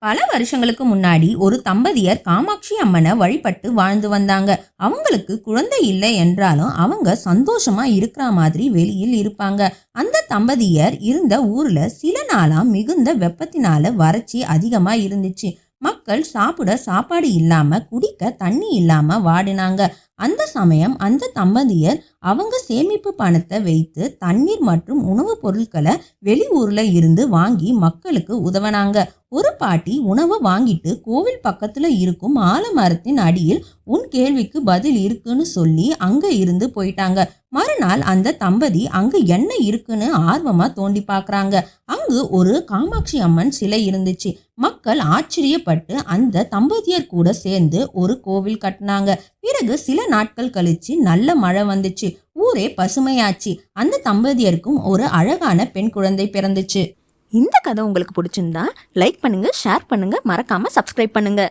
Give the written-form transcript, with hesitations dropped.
பல வருஷங்களுக்கு முன்னாடி ஒரு தம்பதியர் காமாட்சி அம்மனை வழிபட்டு வாழ்ந்து வந்தாங்க. அவங்களுக்கு குழந்தை இல்லை என்றாலும் அவங்க சந்தோஷமா இருக்கிற மாதிரி வெளியில் இருப்பாங்க. அந்த தம்பதியர் இருந்த ஊர்ல சில நாளா மிகுந்த வெப்பத்தினால வறட்சி அதிகமா இருந்துச்சு. மக்கள் சாப்பிட சாப்பாடு இல்லாம குடிக்க தண்ணி இல்லாம வாடினாங்க. அந்த சமயம் அந்த தம்பதியர் அவங்க சேமிப்பு பணத்தை வைத்து தண்ணீர் மற்றும் உணவுப் பொருட்களை வெளியூர்ல இருந்து வாங்கி மக்களுக்கு உதவினாங்க. ஒரு பாட்டி உணவை வாங்கிட்டு கோவில் பக்கத்துல இருக்கும் ஆலமரத்தின் அடியில் உன் கேள்விக்கு பதில் இருக்குன்னு சொல்லி அங்க இருந்து போயிட்டாங்க. மறுநாள் அந்த தம்பதி அங்க என்ன இருக்குன்னு ஆர்வமா தோண்டி பாக்குறாங்க. அங்கு ஒரு காமாட்சி அம்மன் சிலை இருந்துச்சு. மக்கள் ஆச்சரியப்பட்டு அந்த தம்பதியர் கூட சேர்ந்து ஒரு கோவில் கட்டினாங்க. பிறகு சில நாட்கள் கழிச்சு நல்ல மழை வந்துச்சு. ஊரே பசுமையாச்சு. அந்த தம்பதியருக்கும் ஒரு அழகான பெண் குழந்தை பிறந்துச்சு. இந்த கதை உங்களுக்கு பிடிச்சிருந்தா லைக் பண்ணுங்க, ஷேர் பண்ணுங்க, மறக்காம சப்ஸ்கிரைப் பண்ணுங்க.